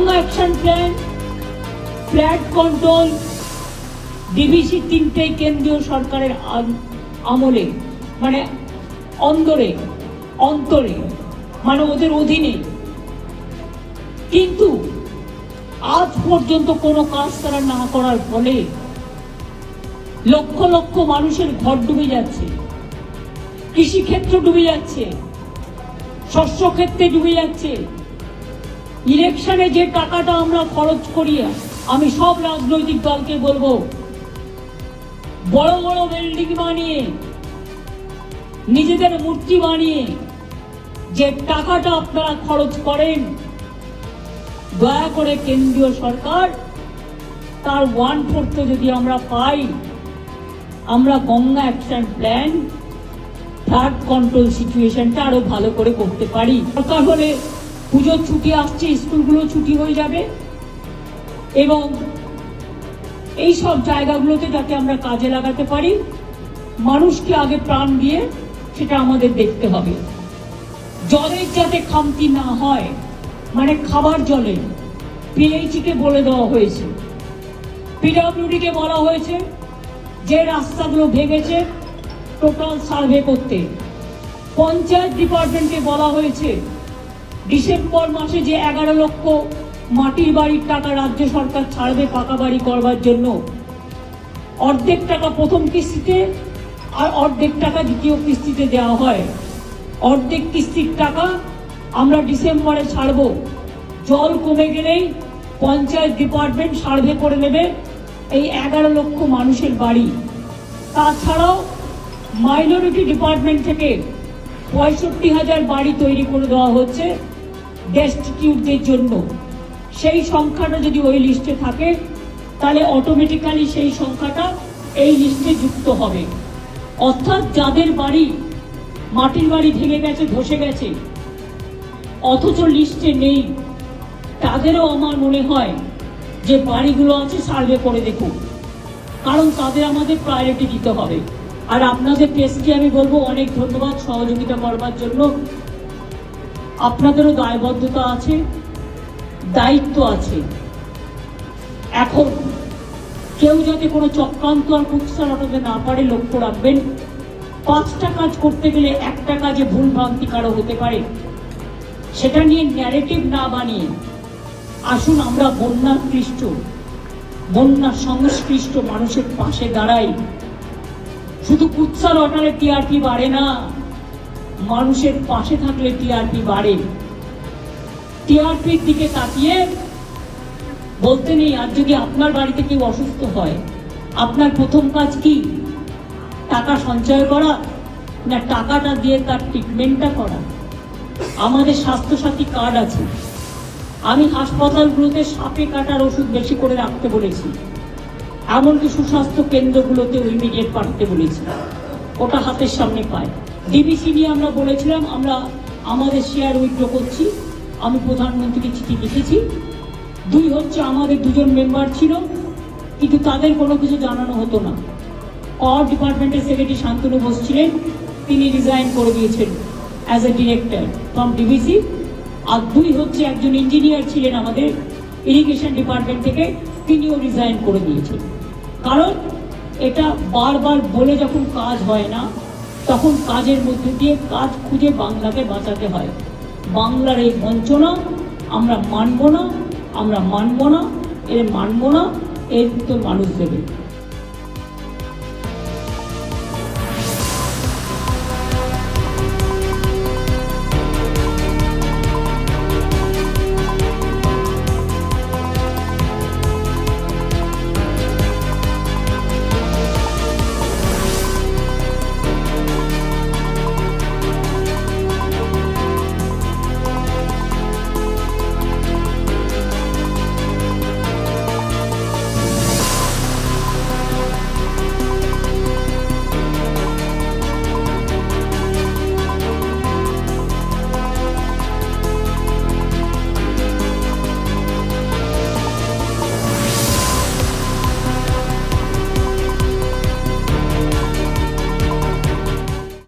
Ganga action plan, ফ্ল্যাড control, DBC তিনটেই কেন্দ্রীয় সরকারের আমলে, মানে অন্তরে মানে ওদের অধীনে। কিন্তু আজ পর্যন্ত কোনো কাজ তারা না করার ফলে লক্ষ লক্ষ মানুষের ঘর ডুবে যাচ্ছে, কৃষিক্ষেত্র ডুবে যাচ্ছে, শস্য ক্ষেত্রে ডুবে যাচ্ছে। ইলেকশনে যে টাকাটা আমরা খরচ করি, আমি সব রাজনৈতিক দলকে বলবো, বড় বড় বিল্ডিং বানিয়ে, নিজেদের মূর্তি বানিয়ে যে টাকাটা আপনারা খরচ করেন, দয়া করে কেন্দ্রীয় সরকার তার 1/4 যদি আমরা পাই, আমরা Ganga action plan, flood control সিচুয়েশনটা আরো ভালো করে করতে পারি। দরকার হলে পুজোর ছুটি আসছে, স্কুলগুলো ছুটি হয়ে যাবে, এবং এই সব জায়গাগুলোতে যাতে আমরা কাজে লাগাতে পারি, মানুষকে আগে প্রাণ দিয়ে সেটা আমাদের দেখতে হবে। জলের যাতে খামতি না হয়, মানে খাবার জলে, পিএইচইকে বলে দেওয়া হয়েছে, পিডব্লিউডিকে বলা হয়েছে যে রাস্তাগুলো ভেঙেছে টোটাল সার্ভে করতে। পঞ্চায়েত ডিপার্টমেন্টকে বলা হয়েছে ডিসেম্বর মাসে যে 11 লক্ষ মাটির বাড়ির টাকা রাজ্য সরকার ছাড়বে পাকা বাড়ি করবার জন্য, অর্ধেক টাকা প্রথম কিস্তিতে আর অর্ধেক টাকা দ্বিতীয় কিস্তিতে দেওয়া হয়। অর্ধেক কিস্তির টাকা আমরা ডিসেম্বরে ছাড়ব। জল কমে গেলেই পঞ্চায়েত ডিপার্টমেন্ট সার্ভে করে নেবে এই 11 লক্ষ মানুষের বাড়ি। তাছাড়াও মাইনরিটি ডিপার্টমেন্ট থেকে 65,000 বাড়ি তৈরি করে দেওয়া হচ্ছে ডেস্টিটিউটদের জন্য। সেই সংখ্যাটা যদি ওই লিস্টে থাকে, তাহলে অটোমেটিক্যালি সেই সংখ্যাটা এই লিস্টে যুক্ত হবে। অর্থাৎ যাদের বাড়ি, মাটির বাড়ি ভেঙে গেছে, ধসে গেছে, অথচ লিস্টে নেই, তাদেরও আমার মনে হয় যে বাড়িগুলো আছে সার্ভে করে দেখুন, কারণ তাদের আমাদের প্রায়োরিটি দিতে হবে। আর আপনাদের প্রেসকে আমি বলবো অনেক ধন্যবাদ সহযোগিতা করবার জন্য। আপনাদেরও দায়বদ্ধতা আছে, দায়িত্ব আছে। এখন কেউ যাতে কোনো চক্রান্ত আর কুৎসা রটাতে না পারে লক্ষ্য রাখবেন। 5টা কাজ করতে গেলে একটা কাজে ভুল ভ্রান্তি কারো হতে পারে, সেটা নিয়ে ন্যারেটিভ না বানিয়ে আসুন আমরা বন্যা সংশ্লিষ্ট মানুষের পাশে দাঁড়াই। শুধু কুৎসা রটালে টিআরপি বাড়ে না, মানুষের পাশে থাকলে টিআরপি বাড়ে। টিআরপির দিকে তাকিয়ে বলতে নেই। আর যদি আপনার বাড়িতে কেউ অসুস্থ হয়, আপনার প্রথম কাজ কি? টাকা সঞ্চয় করা, না টাকাটা দিয়ে তার ট্রিটমেন্টটা করা? আমাদের স্বাস্থ্যসাথী কার্ড আছে, আমি হাসপাতালগুলোতে সাপে কাটার ওষুধ বেশি করে রাখতে বলেছি, এমনকি সুস্বাস্থ্য কেন্দ্রগুলোতে ইমিডিয়েট পাঠাতে বলেছি, ওটা হাতের সামনে পায়। ডিবিসি নিয়ে আমরা বলেছিলাম আমরা আমাদের শেয়ার উইথড্র করছি, আমি প্রধানমন্ত্রীকে চিঠি লিখেছি। 2 হচ্ছে আমাদের 2জন মেম্বার ছিল, কিন্তু তাদের কোনো কিছু জানানো হতো না। পাওয়ার ডিপার্টমেন্টের সেক্রেটারি শান্তনু বোস ছিলেন, তিনি রিজাইন করে দিয়েছেন as a director from DBC. আর 2 হচ্ছে একজন ইঞ্জিনিয়ার ছিলেন আমাদের ইরিগেশন ডিপার্টমেন্ট থেকে, তিনিও রিজাইন করে দিয়েছেন। কারণ এটা বারবার বলে যখন কাজ হয় না, তখন কাজের মধ্যে দিয়ে কাজ খুঁজে বাংলাকে বাঁচাতে হয়। বাংলার এই বঞ্চনা আমরা মানব না, এর মানব না, এর উত্তর মানুষ দেবে।